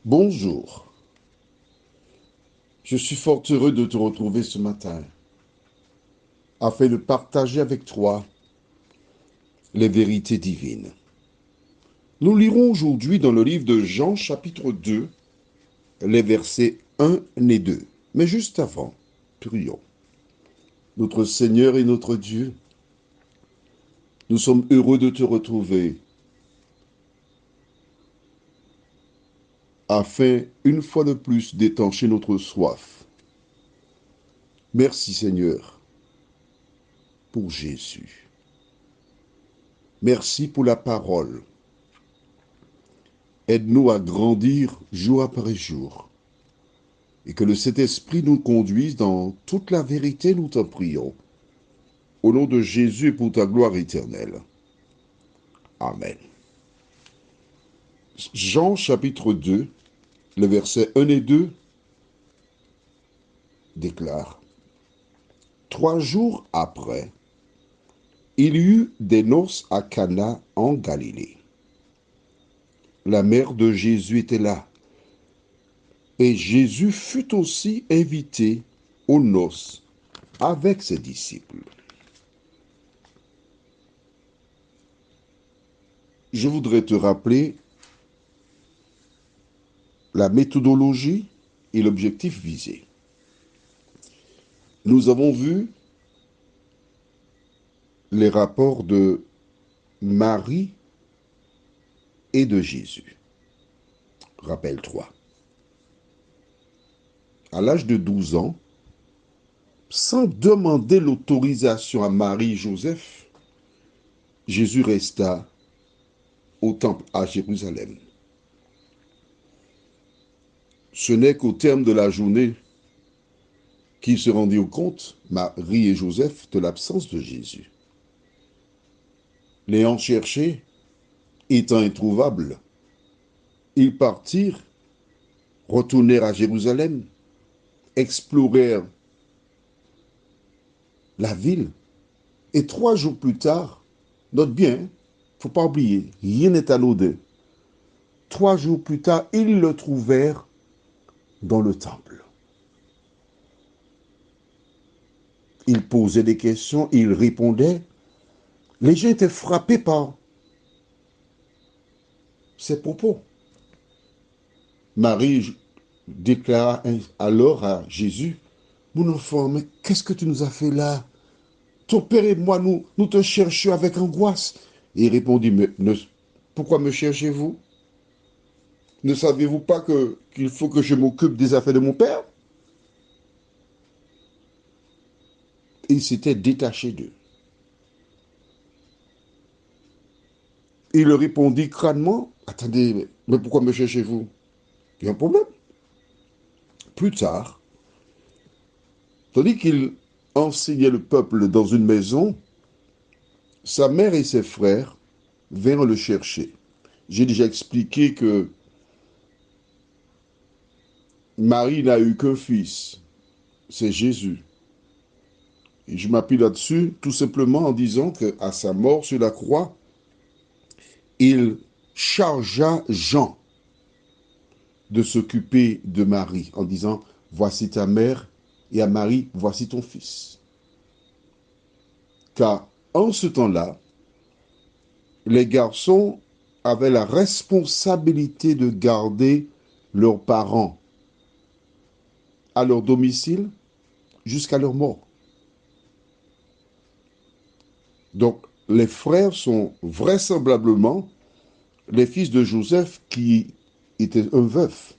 Bonjour, je suis fort heureux de te retrouver ce matin afin de partager avec toi les vérités divines. Nous lirons aujourd'hui dans le livre de Jean chapitre 2, les versets 1 et 2. Mais juste avant, prions. Notre Seigneur et notre Dieu, nous sommes heureux de te retrouver afin, une fois de plus, d'étancher notre soif. Merci Seigneur pour Jésus. Merci pour la parole. Aide-nous à grandir jour après jour et que le Saint-Esprit nous conduise dans toute la vérité, nous t'en prions. Au nom de Jésus et pour ta gloire éternelle. Amen. Jean chapitre 2, les versets 1 et 2 déclarent: 3 jours après, il y eut des noces à Cana en Galilée. La mère de Jésus était là, et Jésus fut aussi invité aux noces avec ses disciples. Je voudrais te rappeler la méthodologie et l'objectif visé. Nous avons vu les rapports de Marie et de Jésus. Rappelle-toi. À l'âge de 12 ans, sans demander l'autorisation à Marie et Joseph, Jésus resta au temple à Jérusalem. Ce n'est qu'au terme de la journée qu'ils se rendirent compte, Marie et Joseph, de l'absence de Jésus. L'ayant cherché, étant introuvables, ils partirent, retournèrent à Jérusalem, explorèrent la ville, et 3 jours plus tard, note bien, il ne faut pas oublier, rien n'est anodin. 3 jours plus tard, ils le trouvèrent dans le temple. Il posait des questions, il répondait. Les gens étaient frappés par ses propos. Marie déclara alors à Jésus: mon enfant, mais qu'est-ce que tu nous as fait là? Ton père et moi, nous te cherchions avec angoisse. Et il répondit: mais pourquoi me cherchez-vous? Ne savez-vous pas qu'il faut que je m'occupe des affaires de mon père? Et il s'était détaché d'eux. Il leur répondit crânement: attendez, mais pourquoi me cherchez-vous? Il y a un problème. Plus tard, tandis qu'il enseignait le peuple dans une maison, sa mère et ses frères vinrent le chercher. J'ai déjà expliqué que Marie n'a eu qu'un fils, c'est Jésus. Et je m'appuie là-dessus tout simplement en disant qu'à sa mort sur la croix, il chargea Jean de s'occuper de Marie en disant: voici ta mère, et à Marie: voici ton fils. Car en ce temps-là, les garçons avaient la responsabilité de garder leurs parents à leur domicile jusqu'à leur mort. Donc, les frères sont vraisemblablement les fils de Joseph qui était un veuf.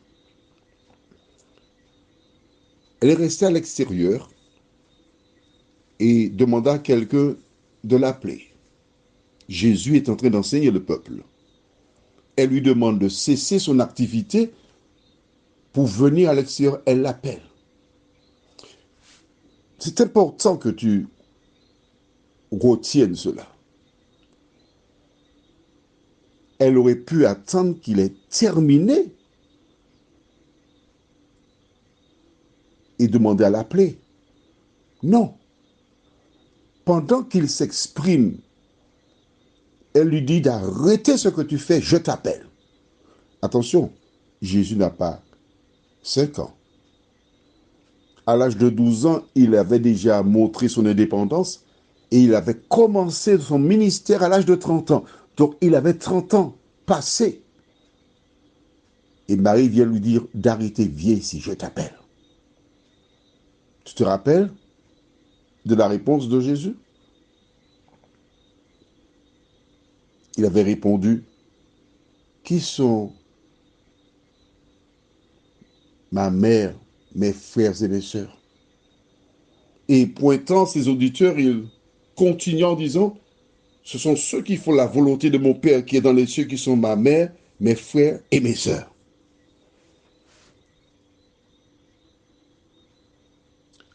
Elle est restée à l'extérieur et demanda à quelqu'un de l'appeler. Jésus est en train d'enseigner le peuple. Elle lui demande de cesser son activité pour venir à l'extérieur. Elle l'appelle. C'est important que tu retiennes cela. Elle aurait pu attendre qu'il ait terminé et demander à l'appeler. Non. Pendant qu'il s'exprime, elle lui dit d'arrêter ce que tu fais, je t'appelle. Attention, Jésus n'a pas 5 ans. À l'âge de 12 ans, il avait déjà montré son indépendance et il avait commencé son ministère à l'âge de 30 ans. Donc il avait 30 ans passés. Et Marie vient lui dire d'arrêter, viens ici, je t'appelle. Tu te rappelles de la réponse de Jésus? Il avait répondu, qui sont ma mère, mes frères et mes sœurs? Et pointant ses auditeurs, il continue en disant, ce sont ceux qui font la volonté de mon Père qui est dans les cieux, qui sont ma mère, mes frères et mes sœurs.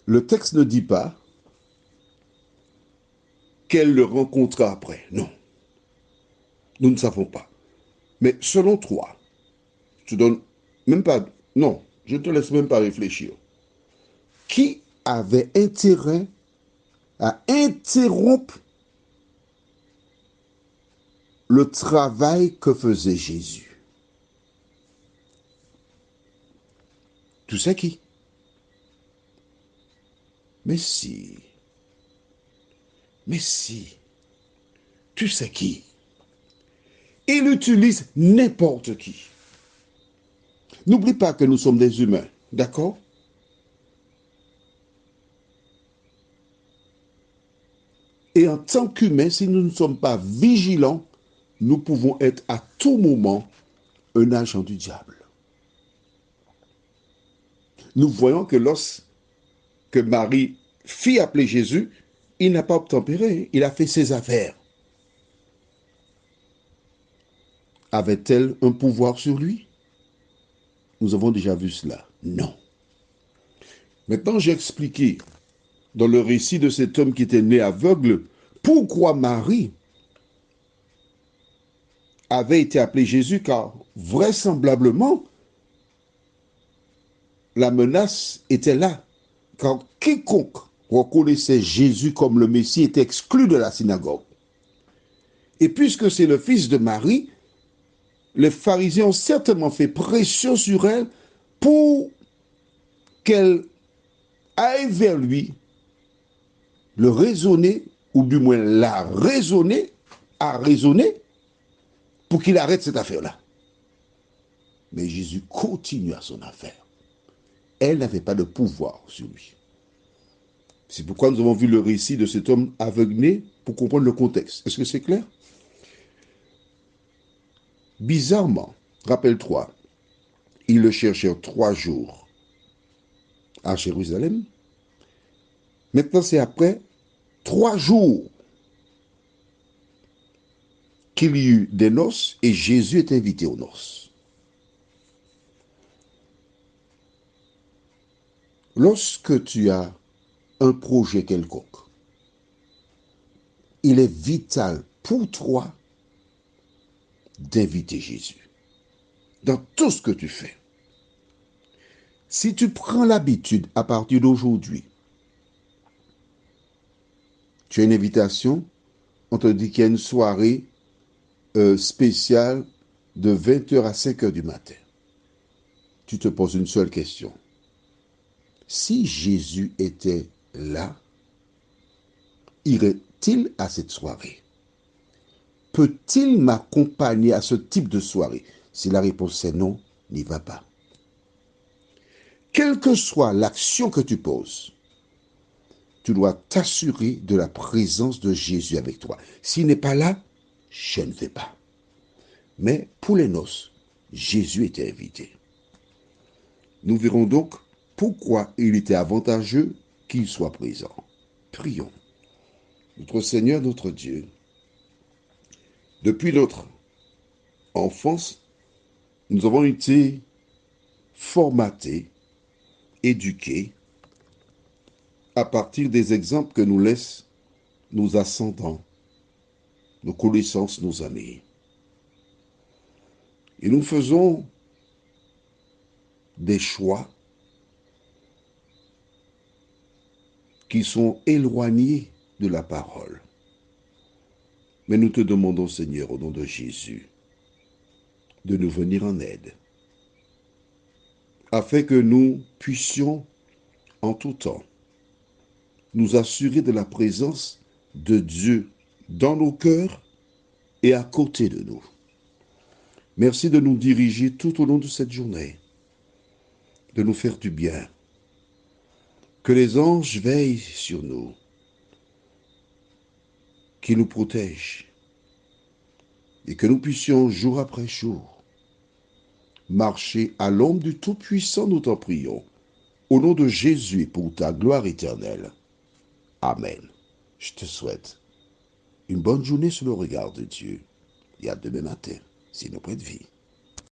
Le texte ne dit pas qu'elle le rencontra après. Non, nous ne savons pas. Mais selon toi, je te donne même pas... Non, je ne te laisse même pas réfléchir. Qui avait intérêt à interrompre le travail que faisait Jésus? Tu sais qui? Mais si, mais si, tu sais qui? Il utilise n'importe qui. N'oublie pas que nous sommes des humains, d'accord? Et en tant qu'humains, si nous ne sommes pas vigilants, nous pouvons être à tout moment un agent du diable. Nous voyons que lorsque Marie fit appeler Jésus, il n'a pas obtempéré, il a fait ses affaires. Avait-elle un pouvoir sur lui? Nous avons déjà vu cela. Non. Maintenant, j'ai expliqué dans le récit de cet homme qui était né aveugle pourquoi Marie avait été appelée Jésus, car vraisemblablement, la menace était là. Car quiconque reconnaissait Jésus comme le Messie était exclu de la synagogue. Et puisque c'est le fils de Marie, les pharisiens ont certainement fait pression sur elle pour qu'elle aille vers lui, le raisonner, ou du moins la raisonner, à raisonner, pour qu'il arrête cette affaire-là. Mais Jésus continua son affaire. Elle n'avait pas de pouvoir sur lui. C'est pourquoi nous avons vu le récit de cet homme aveuglé pour comprendre le contexte. Est-ce que c'est clair? Bizarrement, rappelle-toi, ils le cherchèrent 3 jours à Jérusalem. Maintenant, c'est après 3 jours qu'il y eut des noces et Jésus est invité aux noces. Lorsque tu as un projet quelconque, il est vital pour toi d'inviter Jésus dans tout ce que tu fais. Si tu prends l'habitude à partir d'aujourd'hui, tu as une invitation, on te dit qu'il y a une soirée spéciale de 20h à 5h du matin. Tu te poses une seule question. Si Jésus était là, irait-il à cette soirée? Peut-il m'accompagner à ce type de soirée? Si la réponse est non, n'y va pas. Quelle que soit l'action que tu poses, tu dois t'assurer de la présence de Jésus avec toi. S'il n'est pas là, je ne vais pas. Mais pour les noces, Jésus était invité. Nous verrons donc pourquoi il était avantageux qu'il soit présent. Prions. Notre Seigneur, notre Dieu, depuis notre enfance, nous avons été formatés, éduqués, à partir des exemples que nous laissent nos ascendants, nos connaissances, nos amis. Et nous faisons des choix qui sont éloignés de la parole. Mais nous te demandons, Seigneur, au nom de Jésus, de nous venir en aide. afin que nous puissions en tout temps nous assurer de la présence de Dieu dans nos cœurs et à côté de nous. Merci de nous diriger tout au long de cette journée, de nous faire du bien. Que les anges veillent sur nous, qu'ils nous protègent et que nous puissions jour après jour marcher à l'ombre du Tout-Puissant, nous t'en prions. Au nom de Jésus et pour ta gloire éternelle. Amen. Je te souhaite une bonne journée sous le regard de Dieu et à demain matin, si nous prête vie.